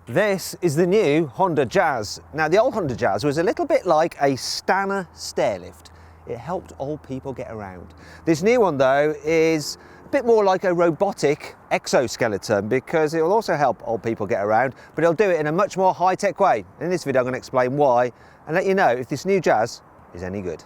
This is the new Honda Jazz. Now, the old Honda Jazz was a little bit like a Stanner stairlift. It helped old people get around. This new one, though, is a bit more like a robotic exoskeleton because it will also help old people get around, but it'll do it in a much more high-tech way. In this video, I'm going to explain why and let you know if this new Jazz is any good.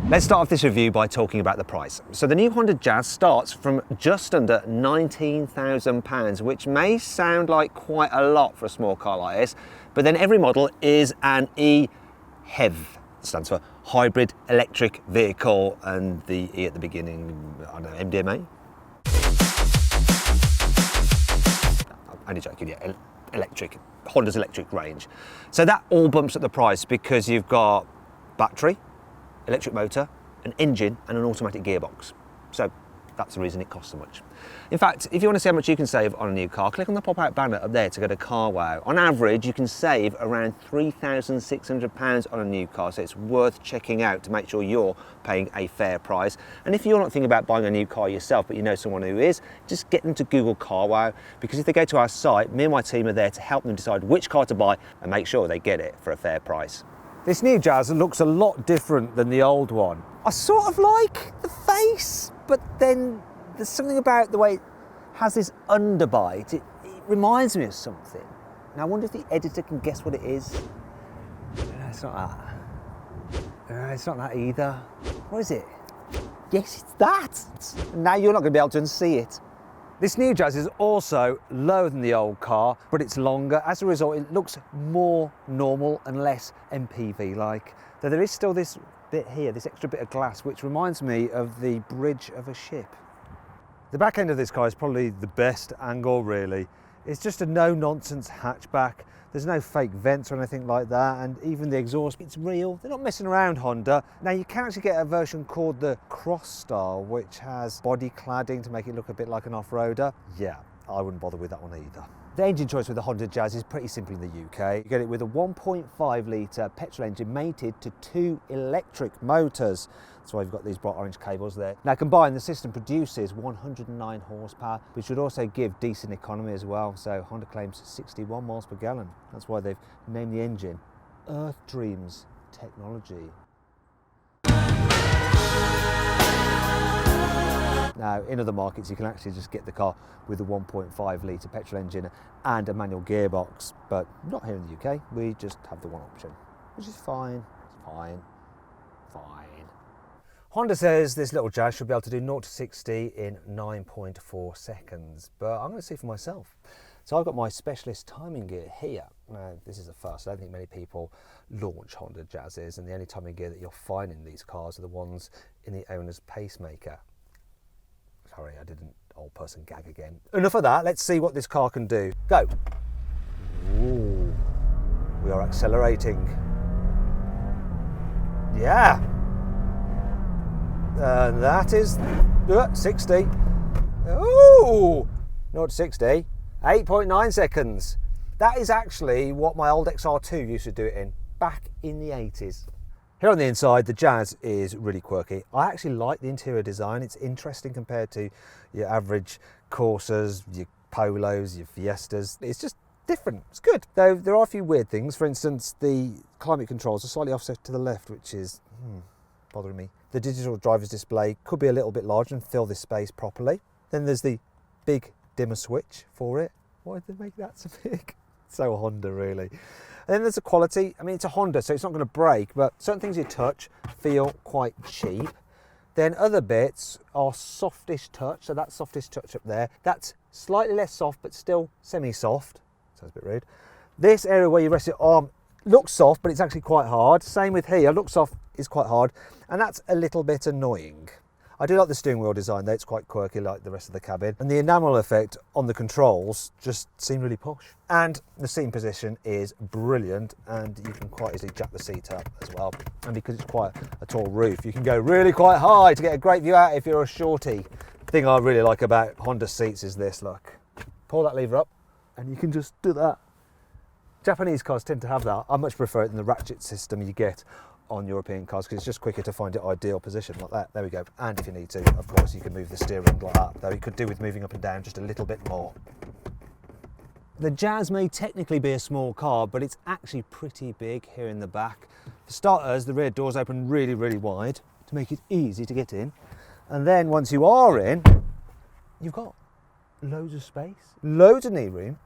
Let's start off this review by talking about the price. So the new Honda Jazz starts from just under £19,000, which may sound like quite a lot for a small car like this, but then every model is an EHEV, stands for Hybrid Electric Vehicle, and the E at the beginning, I don't know, MDMA? Only joking, yeah, electric, Honda's electric range. So that all bumps up the price because you've got battery, electric motor, an engine and an automatic gearbox. So that's the reason it costs so much. In fact, if you want to see how much you can save on a new car, click on the pop-out banner up there to go to carwow. On average, you can save around £3,600 on a new car, so it's worth checking out to make sure you're paying a fair price. And if you're not thinking about buying a new car yourself, but you know someone who is, just get them to Google carwow, because if they go to our site, me and my team are there to help them decide which car to buy and make sure they get it for a fair price. This new Jazz looks a lot different than the old one. I sort of like the face, but then there's something about the way it has this underbite. It reminds me of something. Now I wonder if the editor can guess what it is. No, it's not that. No, it's not that either. What is it? Yes, it's that. Now you're not going to be able to unsee it. This new Jazz is also lower than the old car, but it's longer. As a result, it looks more normal and less MPV-like. Though there is still this bit here, this extra bit of glass, which reminds me of the bridge of a ship. The back end of this car is probably the best angle, really. It's just a no-nonsense hatchback. There's no fake vents or anything like that, and even the exhaust, it's real. They're not messing around, Honda. Now, you can actually get a version called the Cross Style, which has body cladding to make it look a bit like an off-roader. Yeah, I wouldn't bother with that one either. The engine choice with the Honda Jazz is pretty simple in the UK. You get it with a 1.5 litre petrol engine mated to 2 electric motors. That's why you've got these bright orange cables there. Now combined, the system produces 109 horsepower, which should also give decent economy as well. So Honda claims 61 miles per gallon. That's why they've named the engine Earth Dreams Technology. Now, in other markets, you can actually just get the car with a 1.5 litre petrol engine and a manual gearbox, but not here in the UK. We just have the one option, which is fine, fine. Honda says this little Jazz should be able to do 0 to 60 in 9.4 seconds, but I'm going to see for myself. So I've got my specialist timing gear here. Now, this is a first. I don't think many people launch Honda Jazzes, and the only timing gear that you'll find in these cars are the ones in the owner's pacemaker. Sorry, I did an old person gag again. Enough of that, let's see what this car can do. Go. Ooh, we are accelerating. Yeah. That is 60. Ooh, 0 to 60, 8.9 seconds. That is actually what my old XR2 used to do it in, back in the 80s. Here on the inside, the Jazz is really quirky. I actually like the interior design. It's interesting compared to your average Corsas, your Polos, your Fiestas. It's just different. It's good. Though there are a few weird things. For instance, the climate controls are slightly offset to the left, which is bothering me. The digital driver's display could be a little bit larger and fill this space properly. Then there's the big dimmer switch for it. Why did they make that so big? So Honda, really. And then there's the quality. I mean, it's a Honda, so it's not going to break, but certain things you touch feel quite cheap. Then other bits are softish touch, so that's softish touch up there. That's slightly less soft, but still semi-soft. Sounds a bit rude. This area where you rest your arm looks soft, but it's actually quite hard. Same with here, looks soft, is quite hard, and that's a little bit annoying. I do like the steering wheel design though, it's quite quirky like the rest of the cabin. And the enamel effect on the controls just seem really posh. And the seating position is brilliant, and you can quite easily jack the seat up as well. And because it's quite a tall roof, you can go really quite high to get a great view out if you're a shorty. The thing I really like about Honda seats is this, look. Pull that lever up and you can just do that. Japanese cars tend to have that. I much prefer it than the ratchet system you get on European cars because it's just quicker to find your ideal position like that. There we go. And if you need to, of course, you can move the steering like that, though you could do with moving up and down just a little bit more. The Jazz may technically be a small car, but it's actually pretty big here in the back. For starters, the rear doors open really, really wide to make it easy to get in. And then once you are in, you've got loads of space, loads of knee room,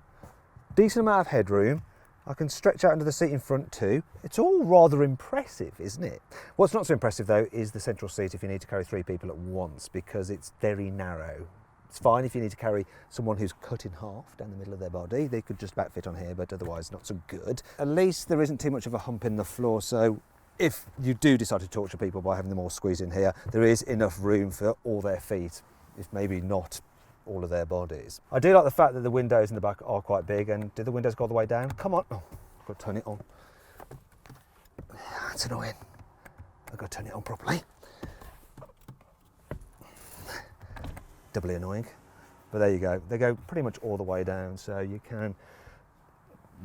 decent amount of headroom. I can stretch out into the seat in front too. It's all rather impressive, isn't it? What's not so impressive though is the central seat if you need to carry 3 people at once, because it's very narrow. It's fine if you need to carry someone who's cut in half down the middle of their body. They could just about fit on here, but otherwise not so good. At least there isn't too much of a hump in the floor, so if you do decide to torture people by having them all squeezed in here, there is enough room for all their feet, if maybe not all of their bodies. I do like the fact that the windows in the back are quite big. And do the windows go all the way down? Come on. Oh, I've got to turn it on. That's annoying. I've got to turn it on properly. Doubly annoying. But there you go. They go pretty much all the way down, so you can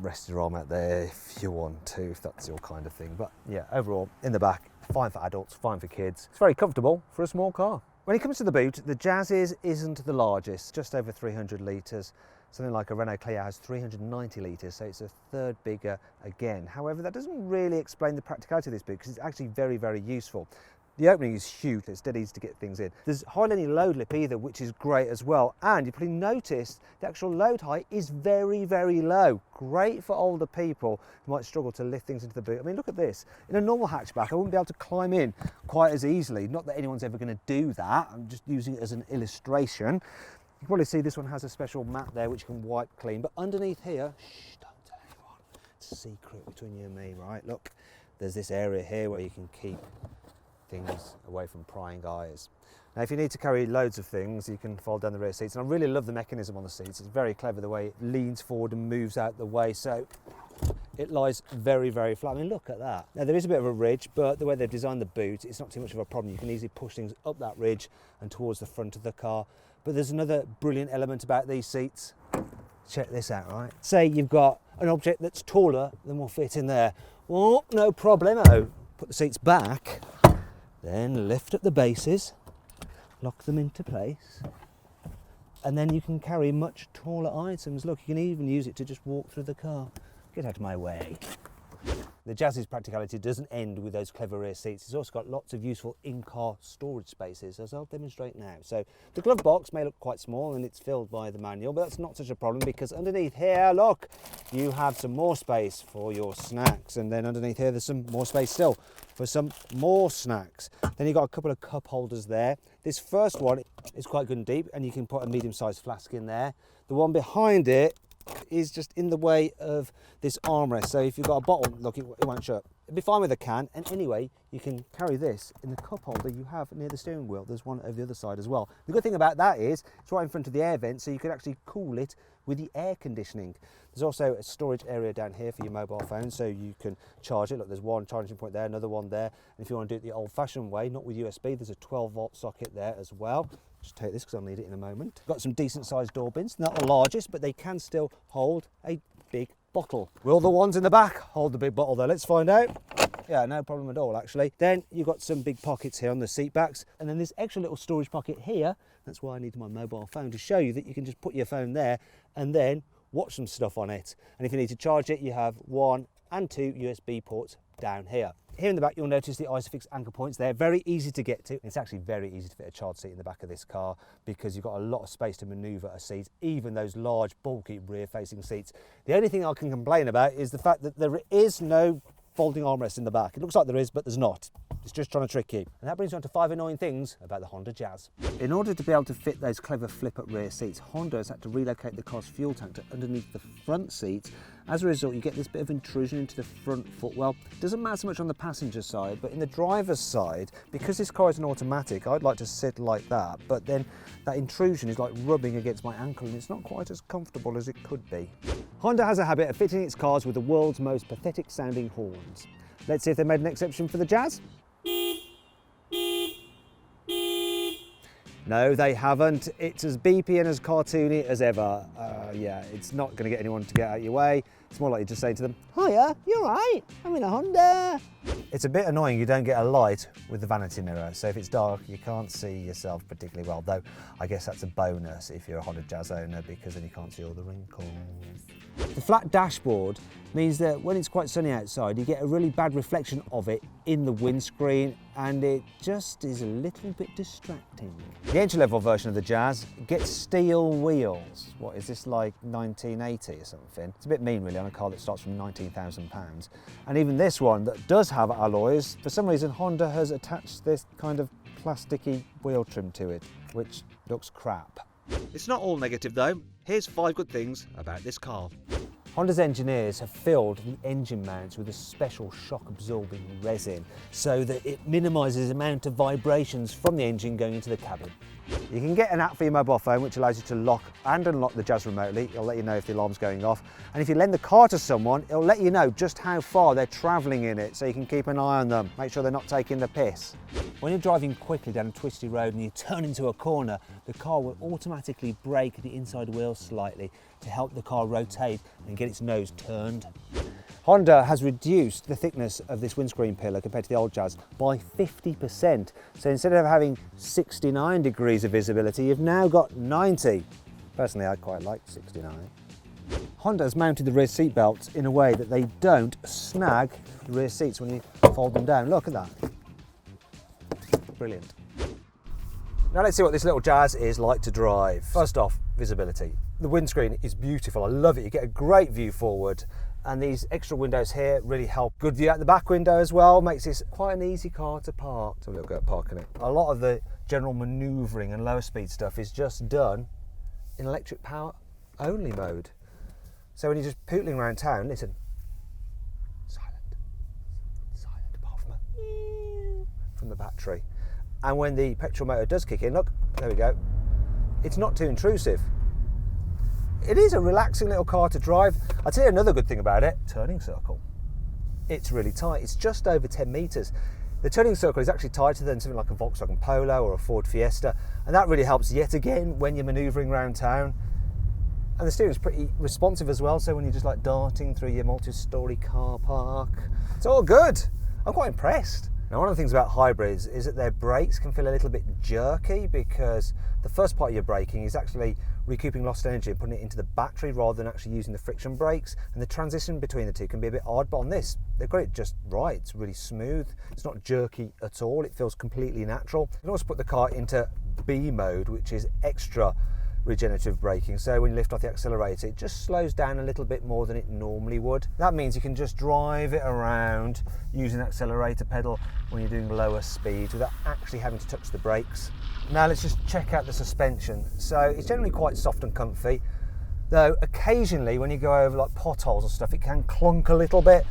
rest your arm out there if you want to, if that's your kind of thing. But yeah, overall, in the back, fine for adults, fine for kids. It's very comfortable for a small car. When it comes to the boot, the Jazz isn't the largest, just over 300 litres. Something like a Renault Clio has 390 litres, so it's a third bigger again. However, that doesn't really explain the practicality of this boot because it's actually very, very useful. The opening is huge, it's dead easy to get things in. There's hardly any load lip either, which is great as well. And you probably noticed the actual load height is very, very low. Great for older people who might struggle to lift things into the boot. I mean, look at this. In a normal hatchback, I wouldn't be able to climb in quite as easily. Not that anyone's ever going to do that. I'm just using it as an illustration. You can probably see this one has a special mat there which you can wipe clean. But underneath here, shh, don't tell anyone. It's a secret between you and me, right? Look, there's this area here where you can keep things away from prying eyes. Now if you need to carry loads of things, you can fold down the rear seats, and I really love the mechanism on the seats. It's very clever the way it leans forward and moves out the way, so it lies very, very flat. I mean, look at that. Now there is a bit of a ridge, but the way they've designed the boot, it's not too much of a problem. You can easily push things up that ridge and towards the front of the car. But there's another brilliant element about these seats. Check this out, right? Say you've got an object that's taller than will fit in there. Well, no problemo. Put the seats back, then lift up the bases, lock them into place, and then you can carry much taller items. Look, you can even use it to just walk through the car. Get out of my way. The Jazz's practicality doesn't end with those clever rear seats. It's also got lots of useful in-car storage spaces, as I'll demonstrate now. So the glove box may look quite small and it's filled by the manual, but that's not such a problem because underneath here, look, you have some more space for your snacks. And then underneath here, there's some more space still for some more snacks. Then you've got a couple of cup holders there. This first one is quite good and deep, and you can put a medium-sized flask in there. The one behind it is just in the way of this armrest, so if you've got a bottle, look, it won't shut. It'd be fine with a can, and anyway, you can carry this in the cup holder you have near the steering wheel. There's one over the other side as well. The good thing about that is it's right in front of the air vent, so you can actually cool it with the air conditioning. There's also a storage area down here for your mobile phone, so you can charge it. Look, there's one charging point there, another one there, and if you want to do it the old-fashioned way, not with USB, there's a 12-volt socket there as well. Just take this because I'll need it in a moment. Got some decent sized door bins, not the largest, but they can still hold a big bottle. Will the ones in the back hold the big bottle though? Let's find out. Yeah, no problem at all actually. Then you've got some big pockets here on the seat backs, and then this extra little storage pocket here. That's why I need my mobile phone, to show you that you can just put your phone there and then watch some stuff on it. And if you need to charge it, you have 1 and 2 USB ports down here. Here in the back, you'll notice the Isofix anchor points there. Very easy to get to. It's actually very easy to fit a child seat in the back of this car because you've got a lot of space to manoeuvre a seat, even those large, bulky rear-facing seats. The only thing I can complain about is the fact that there is no folding armrest in the back. It looks like there is, but there's not. It's just trying to trick you. And that brings me on to 5 annoying things about the Honda Jazz. In order to be able to fit those clever flip-up rear seats, Honda has had to relocate the car's fuel tank to underneath the front seat. As a result, you get this bit of intrusion into the front footwell. It doesn't matter so much on the passenger side, but in the driver's side, because this car is an automatic, I'd like to sit like that, but then that intrusion is like rubbing against my ankle and it's not quite as comfortable as it could be. Honda has a habit of fitting its cars with the world's most pathetic sounding horns. Let's see if they made an exception for the Jazz. No, they haven't. It's as beepy and as cartoony as ever. Yeah, it's not going to get anyone to get out of your way. It's more likely to say to them, "Hiya, you're right, I'm in a Honda." It's a bit annoying you don't get a light with the vanity mirror, so if it's dark you can't see yourself particularly well, though I guess that's a bonus if you're a Honda Jazz owner, because then you can't see all the wrinkles. The flat dashboard means that when it's quite sunny outside you get a really bad reflection of it in the windscreen, and it just is a little bit distracting. The entry-level version of the Jazz gets steel wheels. What is this, like 1980 or something? It's a bit mean really on a car that starts from £19,000. And even this one that does have alloys, for some reason Honda has attached this kind of plasticky wheel trim to it, which looks crap. It's not all negative though. Here's 5 good things about this car. Honda's engineers have filled the engine mounts with a special shock-absorbing resin so that it minimises the amount of vibrations from the engine going into the cabin. You can get an app for your mobile phone which allows you to lock and unlock the Jazz remotely. It'll let you know if the alarm's going off. And if you lend the car to someone, it'll let you know just how far they're travelling in it, so you can keep an eye on them, make sure they're not taking the piss. When you're driving quickly down a twisty road and you turn into a corner, the car will automatically brake the inside wheel slightly to help the car rotate and get its nose turned. Honda has reduced the thickness of this windscreen pillar compared to the old Jazz by 50%. So instead of having 69 degrees of visibility, you've now got 90. Personally, I quite like 69. Honda has mounted the rear seat belts in a way that they don't snag the rear seats when you fold them down. Look at that. Brilliant. Now let's see what this little Jazz is like to drive. First off, visibility. The windscreen is beautiful, I love it. You get a great view forward, and these extra windows here really help. Good view out the back window as well, makes this quite an easy car to park. So we'll go at parking it. A lot of the general manoeuvring and lower speed stuff is just done in electric power only mode. So when you're just pootling around town, listen, silent, apart from the battery. And when the petrol motor does kick in, look, there we go, it's not too intrusive. It is a relaxing little car to drive. I'll tell you another good thing about it, turning circle. It's really tight, it's just over 10 metres. The turning circle is actually tighter than something like a Volkswagen Polo or a Ford Fiesta, and that really helps yet again when you're manoeuvring around town. And the steering's pretty responsive as well, so when you're just like darting through your multi-storey car park, it's all good. I'm quite impressed. Now, one of the things about hybrids is that their brakes can feel a little bit jerky, because the first part of your braking is actually recouping lost energy and putting it into the battery rather than actually using the friction brakes, and the transition between the two can be a bit odd, but on this they've got it just right. It's really smooth, it's not jerky at all, it feels completely natural. You can also put the car into B mode, which is extra regenerative braking, so when you lift off the accelerator it just slows down a little bit more than it normally would. That means you can just drive it around using the accelerator pedal when you're doing lower speeds without actually having to touch the brakes. Now let's just check out the suspension. So it's generally quite soft and comfy, though occasionally when you go over like potholes and stuff it can clunk a little bit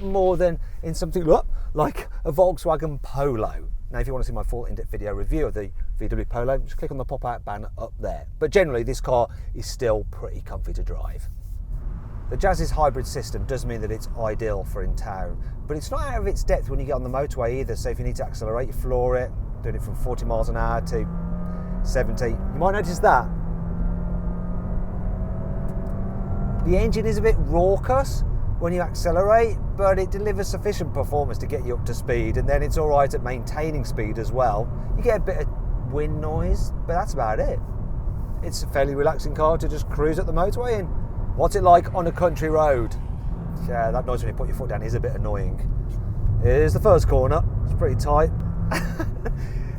more than in something like a Volkswagen Polo. Now, if you want to see my full in-depth video review of the VW Polo, just click on the pop-out banner up there. But generally, this car is still pretty comfy to drive. The Jazz's hybrid system does mean that it's ideal for in town, but it's not out of its depth when you get on the motorway either. So if you need to accelerate, you floor it, doing it from 40 miles an hour to 70. You might notice that the engine is a bit raucous when you accelerate, but it delivers sufficient performance to get you up to speed, and then it's all right at maintaining speed as well. You get a bit of wind noise, but that's about it. It's a fairly relaxing car to just cruise at the motorway in. What's it like on a country road? Yeah, that noise when you put your foot down is a bit annoying. Here's the first corner, it's pretty tight.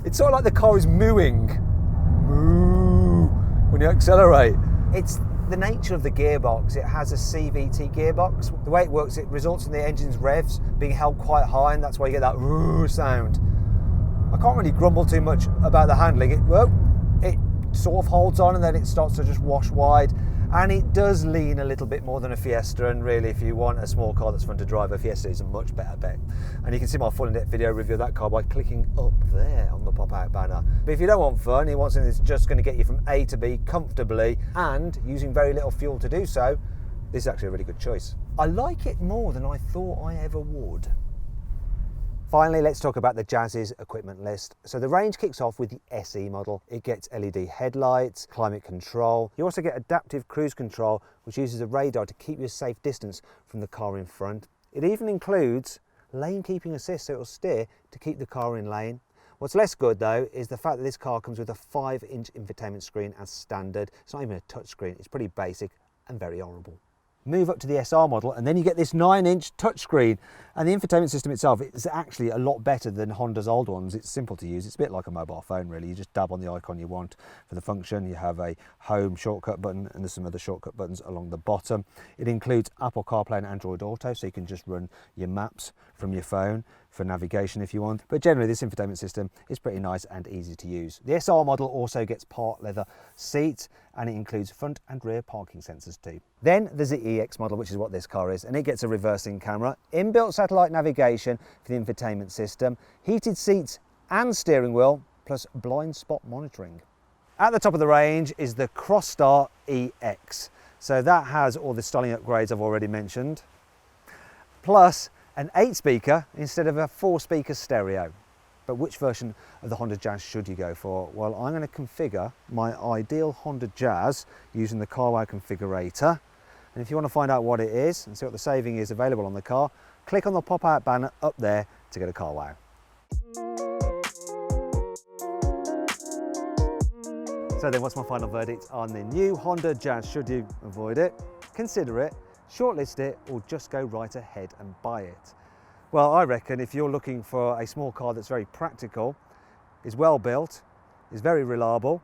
It's sort of like the car is mooing. Moo, when you accelerate. It's the nature of the gearbox. It has a CVT gearbox. The way it works, it results in the engine's revs being held quite high, and that's why you get that "roo" sound. I can't really grumble too much about the handling. It sort of holds on and then it starts to just wash wide, and it does lean a little bit more than a Fiesta, and really if you want a small car that's fun to drive, a Fiesta is a much better bet. And you can see my full in-depth video review of that car by clicking up there on the pop-out banner. But if you don't want fun, you want something that's just going to get you from A to B comfortably and using very little fuel to do so, this is actually a really good choice. I like it more than I thought I ever would. Finally, let's talk about the Jazz's equipment list. So the range kicks off with the SE model. It gets LED headlights, climate control. You also get adaptive cruise control, which uses a radar to keep you a safe distance from the car in front. It even includes lane keeping assist, so it'll steer to keep the car in lane. What's less good though is the fact that this car comes with a 5-inch infotainment screen as standard. It's not even a touch screen, it's pretty basic and very horrible. Move up to the SR model and then you get this 9-inch touchscreen, and the infotainment system itself is actually a lot better than Honda's old ones. It's simple to use. It's a bit like a mobile phone really. You just dab on the icon you want for the function. You have a home shortcut button and there's some other shortcut buttons along the bottom. It includes Apple CarPlay and Android Auto, so you can just run your maps from your phone for navigation if you want. But generally this infotainment system is pretty nice and easy to use. The SR model also gets part leather seats, and it includes front and rear parking sensors too. Then there's the EX model, which is what this car is, and it gets a reversing camera, inbuilt satellite navigation for the infotainment system, heated seats and steering wheel, plus blind spot monitoring. At the top of the range is the Crossstar EX. So that has all the styling upgrades I've already mentioned, plus an 8-speaker instead of a 4-speaker stereo. But which version of the Honda Jazz should you go for? Well, I'm going to configure my ideal Honda Jazz using the carwow configurator. And if you want to find out what it is and see what the saving is available on the car, click on the pop-out banner up there to get a carwow. So then what's my final verdict on the new Honda Jazz? Should you avoid it, consider it, shortlist it, or just go right ahead and buy it? Well, I reckon if you're looking for a small car that's very practical, is well built, is very reliable,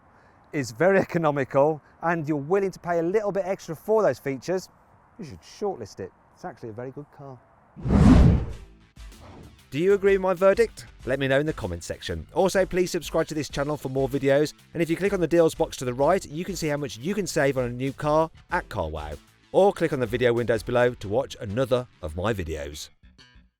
is very economical, and you're willing to pay a little bit extra for those features, you should shortlist it. It's actually a very good car. Do you agree with my verdict? Let me know in the comments section. Also, please subscribe to this channel for more videos, and if you click on the deals box to the right, you can see how much you can save on a new car at CarWow. Or click on the video windows below to watch another of my videos.